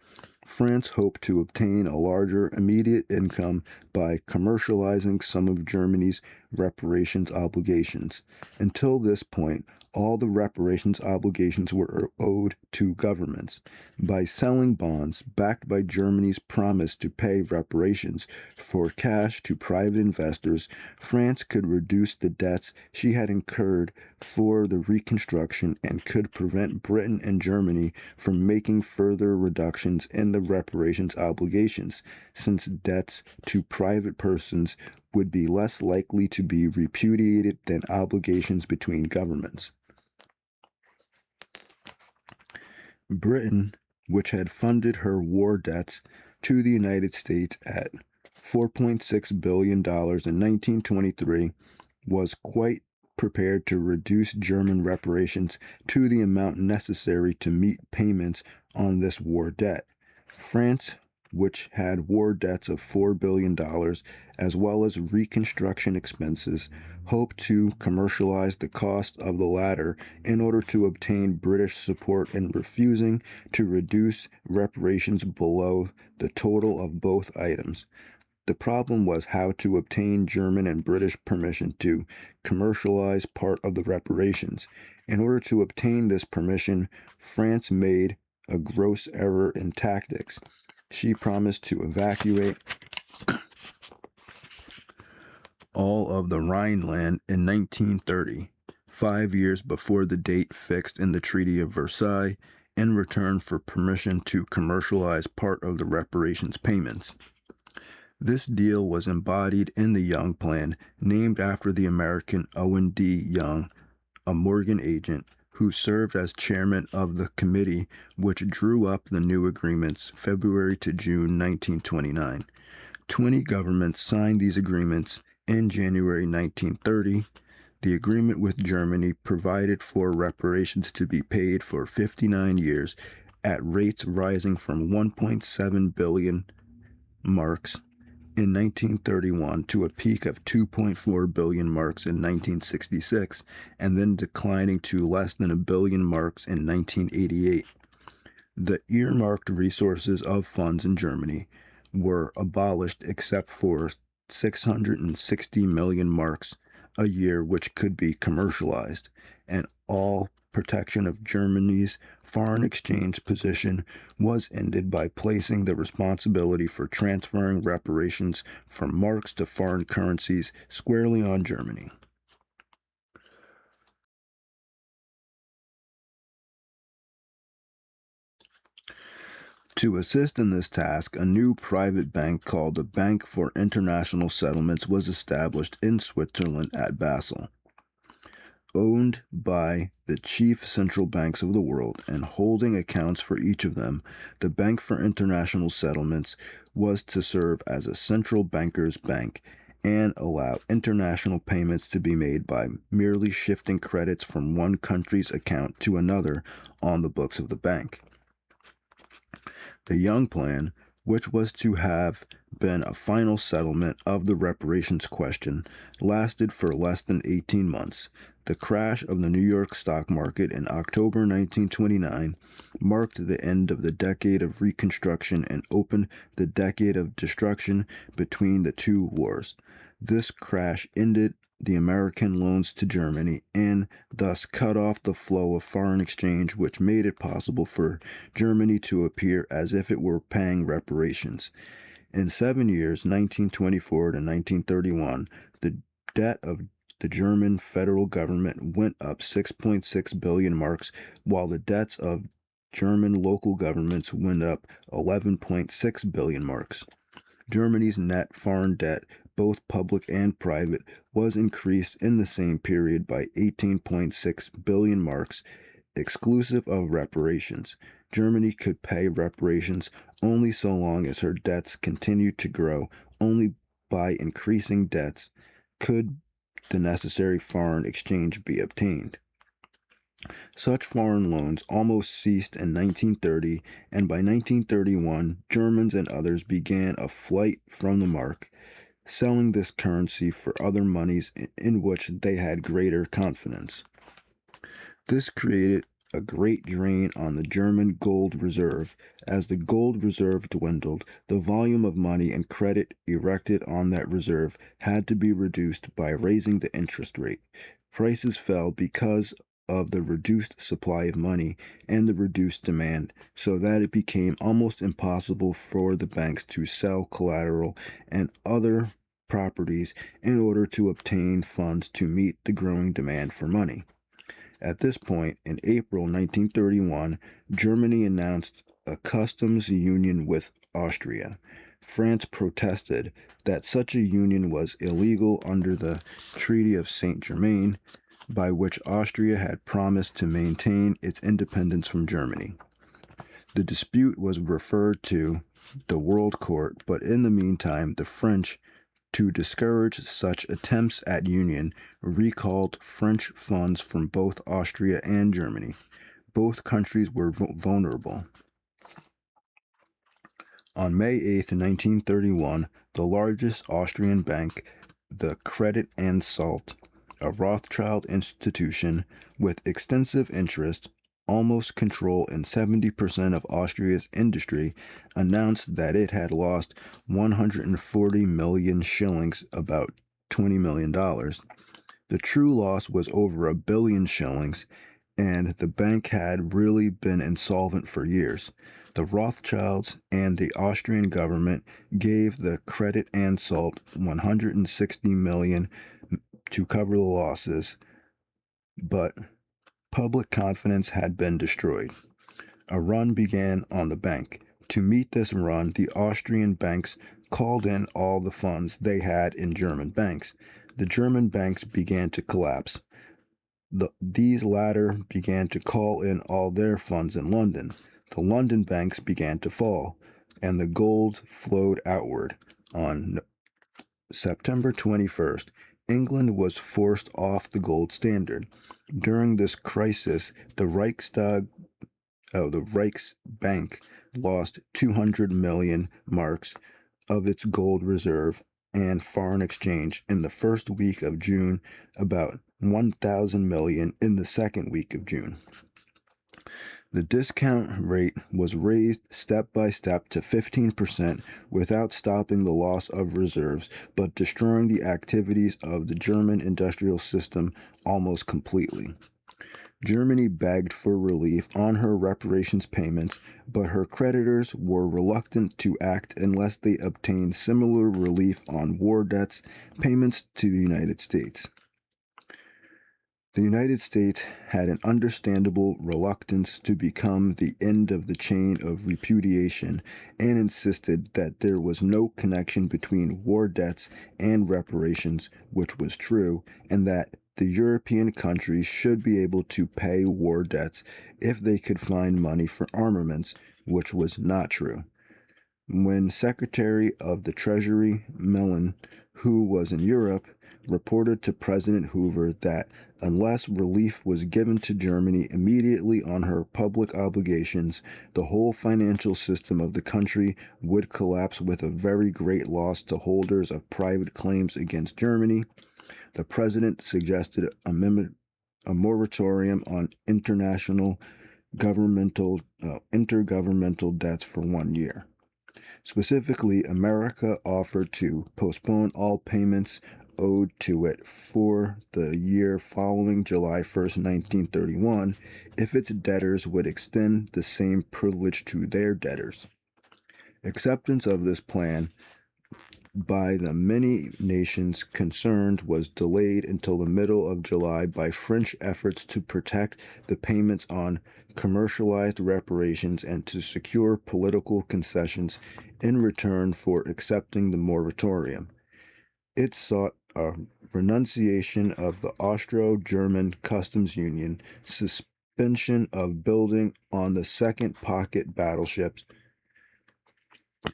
France hoped to obtain a larger immediate income by commercializing some of Germany's reparations obligations. Until this point, All the reparations obligations were owed to governments. By selling bonds backed by Germany's promise to pay reparations for cash to private investors, France could reduce the debts she had incurred for the reconstruction and could prevent Britain and Germany from making further reductions in the reparations obligations, since debts to private persons would be less likely to be repudiated than obligations between governments. Britain, which had funded her war debts to the United States at $4.6 billion in 1923, was quite prepared to reduce German reparations to the amount necessary to meet payments on this war debt. France, which had war debts of $4 billion, as well as reconstruction expenses, hoped to commercialize the cost of the latter in order to obtain British support in refusing to reduce reparations below the total of both items. The problem was how to obtain German and British permission to commercialize part of the reparations. In order to obtain this permission, France made a gross error in tactics. She promised to evacuate all of the Rhineland in 1930, 5 years before the date fixed in the Treaty of Versailles, in return for permission to commercialize part of the reparations payments. This deal was embodied in the Young Plan, named after the American Owen D. Young, a Morgan agent, who served as chairman of the committee which drew up the new agreements February to June 1929. 20 governments signed these agreements in January 1930. The agreement with Germany provided for reparations to be paid for 59 years at rates rising from 1.7 billion marks in 1931 to a peak of 2.4 billion marks in 1966, and then declining to less than a billion marks in 1988. The earmarked resources of funds in Germany were abolished except for 660 million marks a year, which could be commercialized, and all protection of Germany's foreign exchange position was ended by placing the responsibility for transferring reparations from marks to foreign currencies squarely on Germany. To assist in this task, a new private bank called the Bank for International Settlements was established in Switzerland at Basel. Owned by the chief central banks of the world and holding accounts for each of them, the Bank for International Settlements was to serve as a central banker's bank and allow international payments to be made by merely shifting credits from one country's account to another on the books of the bank. The Young Plan, which was to have been a final settlement of the reparations question, lasted for less than 18 months. The crash of the New York stock market in October 1929 marked the end of the decade of Reconstruction and opened the decade of destruction between the two wars. This crash ended the American loans to Germany and thus cut off the flow of foreign exchange, which made it possible for Germany to appear as if it were paying reparations. In 7 years, 1924 to 1931, the debt of the German federal government went up 6.6 billion marks, while the debts of German local governments went up 11.6 billion marks. Germany's net foreign debt, both public and private, was increased in the same period by 18.6 billion marks, exclusive of reparations. Germany could pay reparations only so long as her debts continued to grow. Only by increasing debts could the necessary foreign exchange be obtained. Such foreign loans almost ceased in 1930, and by 1931, Germans and others began a flight from the mark, selling this currency for other monies in which they had greater confidence. This created a great drain on the German gold reserve. As the gold reserve dwindled, the volume of money and credit erected on that reserve had to be reduced by raising the interest rate. Prices fell because of the reduced supply of money and the reduced demand, so that it became almost impossible for the banks to sell collateral and other properties in order to obtain funds to meet the growing demand for money. At this point, in April 1931, Germany announced a customs union with Austria. France protested that such a union was illegal under the Treaty of Saint Germain, by which Austria had promised to maintain its independence from Germany. The dispute was referred to the World Court, but in the meantime, the French, to discourage such attempts at union, recalled French funds from both Austria and Germany. Both countries were vulnerable. On May 8, 1931, the largest Austrian bank, the Credit-Anstalt, a Rothschild institution with extensive interest, almost control in 70% of Austria's industry, announced that it had lost 140 million shillings, about $20 million. The true loss was over a billion shillings, and the bank had really been insolvent for years. The Rothschilds and the Austrian government gave the Credit-Anstalt 160 million to cover the losses, but public confidence had been destroyed. A run began on the bank. To meet this run, the Austrian banks called in all the funds they had in German banks. The German banks began to collapse. These latter began to call in all their funds in London. The London banks began to fall, and the gold flowed outward. On September 21st, England was forced off the gold standard. During this crisis, the Reichsbank lost 200 million marks of its gold reserve and foreign exchange in the first week of June, about 1,000 million in the second week of June. The discount rate was raised step by step to 15% without stopping the loss of reserves, but destroying the activities of the German industrial system almost completely. Germany begged for relief on her reparations payments, but her creditors were reluctant to act unless they obtained similar relief on war debts payments to the United States. The United States had an understandable reluctance to become the end of the chain of repudiation and insisted that there was no connection between war debts and reparations, which was true, and that the European countries should be able to pay war debts if they could find money for armaments, which was not true. When Secretary of the Treasury Mellon, who was in Europe, reported to President Hoover that unless relief was given to Germany immediately on her public obligations, the whole financial system of the country would collapse with a very great loss to holders of private claims against Germany, the President suggested a moratorium on intergovernmental debts for 1 year. Specifically, America offered to postpone all payments owed to it for the year following July 1st, 1931, if its debtors would extend the same privilege to their debtors. Acceptance of this plan by the many nations concerned was delayed until the middle of July by French efforts to protect the payments on commercialized reparations and to secure political concessions in return for accepting the moratorium. It sought a renunciation of the Austro-German customs union, suspension of building on the second pocket battleships,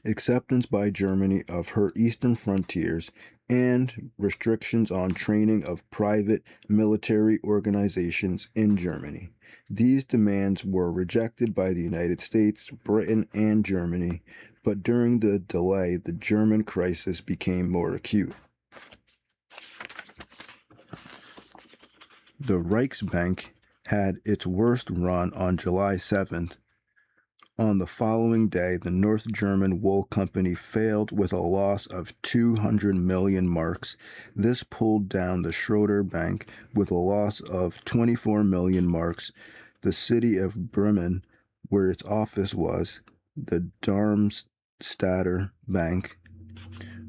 acceptance by Germany of her eastern frontiers, and restrictions on training of private military organizations in Germany. These demands were rejected by the United States, Britain, and Germany, but during the delay, the German crisis became more acute. The Reichsbank had its worst run on July 7th. On the following day, the North German Wool Company failed with a loss of 200 million marks. This pulled down the Schroeder Bank with a loss of 24 million marks. The city of Bremen, where its office was, the Darmstadter Bank,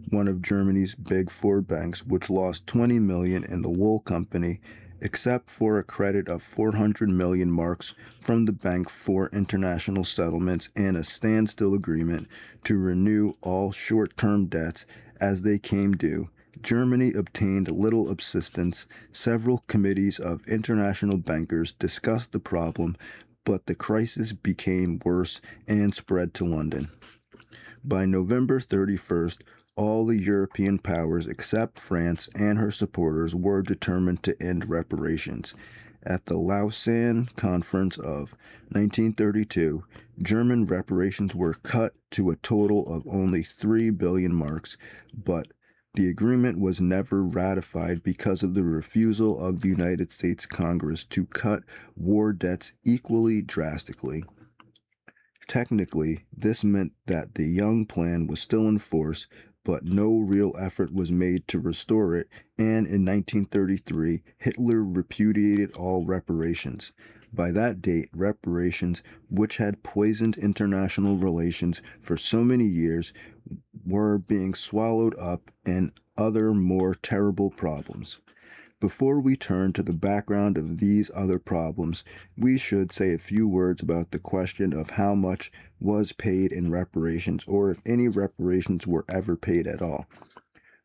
one of Germany's big four banks, which lost 20 million in the wool company, except for a credit of 400 million marks from the bank for international settlements and a standstill agreement to renew all short-term debts as they came due. Germany obtained little assistance. Several committees of international bankers discussed the problem, but the crisis became worse and spread to London. By November 31st, all the European powers except France and her supporters were determined to end reparations. At the Lausanne Conference of 1932, German reparations were cut to a total of only 3 billion marks, but the agreement was never ratified because of the refusal of the United States Congress to cut war debts equally drastically. Technically, this meant that the Young Plan was still in force, but no real effort was made to restore it, and in 1933, Hitler repudiated all reparations. By that date, reparations, which had poisoned international relations for so many years, were being swallowed up in other more terrible problems. Before we turn to the background of these other problems, we should say a few words about the question of how much was paid in reparations, or if any reparations were ever paid at all.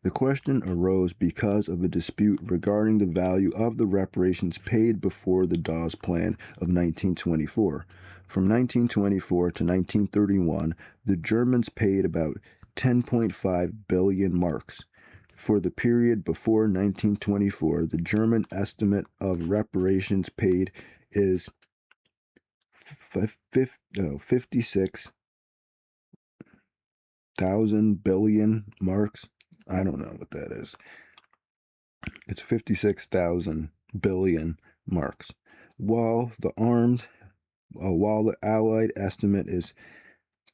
The question arose because of a dispute regarding the value of the reparations paid before the Dawes Plan of 1924. From 1924 to 1931, the Germans paid about 10.5 billion marks. For the period before 1924, the German estimate of reparations paid is 56,000 billion marks. I don't know what that is. It's 56,000 billion marks. While the Allied estimate is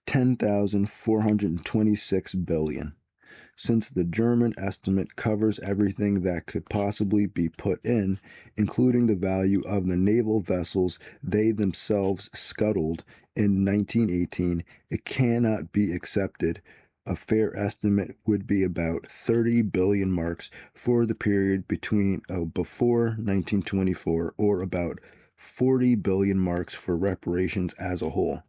10,426 billion. Since the German estimate covers everything that could possibly be put in, including the value of the naval vessels they themselves scuttled in 1918, it cannot be accepted. A fair estimate would be about 30 billion marks for the period before 1924, or about 40 billion marks for reparations as a whole.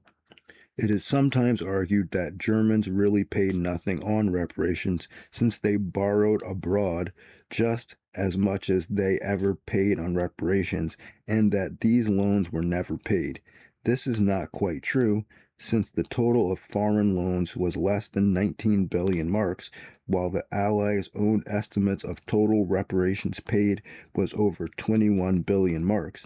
It is sometimes argued that Germans really paid nothing on reparations since they borrowed abroad just as much as they ever paid on reparations, and that these loans were never paid. This is not quite true, since the total of foreign loans was less than 19 billion marks, while the Allies' own estimates of total reparations paid was over 21 billion marks.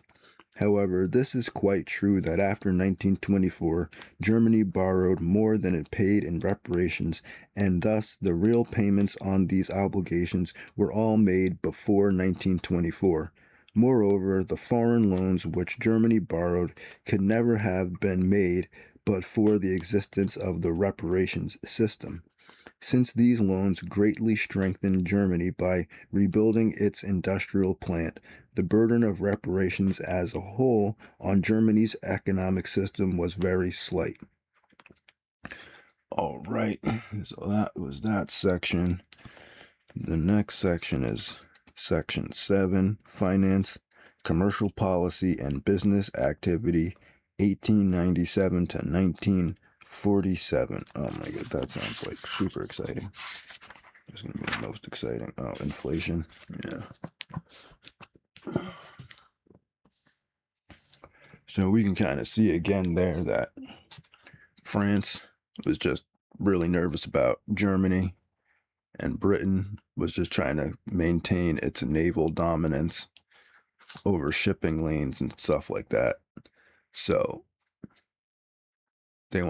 However, this is quite true that after 1924, Germany borrowed more than it paid in reparations, and thus the real payments on these obligations were all made before 1924. Moreover, the foreign loans which Germany borrowed could never have been made but for the existence of the reparations system. Since these loans greatly strengthened Germany by rebuilding its industrial plant, the burden of reparations as a whole on Germany's economic system was very slight. All right, so that was that section. The next section is Section 7, Finance, Commercial Policy, and Business Activity, 1897 to 1947. Oh my god, that sounds like super exciting. It's going to be the most exciting. Oh, inflation. Yeah. So we can kind of see again there that France was just really nervous about Germany, and Britain was just trying to maintain its naval dominance over shipping lanes and stuff like that. So they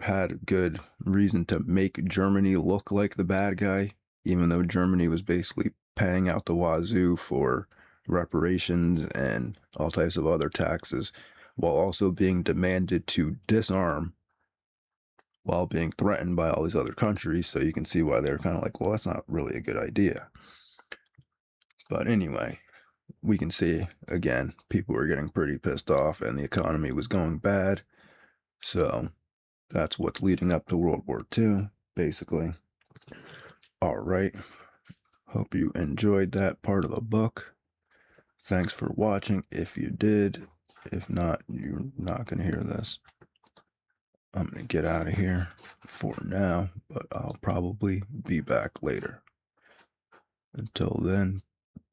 had good reason to make Germany look like the bad guy, even though Germany was basically paying out the wazoo for reparations and all types of other taxes, while also being demanded to disarm while being threatened by all these other countries. So you can see why they're kind of like, well, that's not really a good idea. But anyway, we can see again, people were getting pretty pissed off and the economy was going bad. So that's what's leading up to World War II, basically. All right. Hope you enjoyed that part of the book. Thanks for watching if you did. If not, you're not going to hear this. I'm going to get out of here for now, but I'll probably be back later. Until then,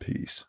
peace.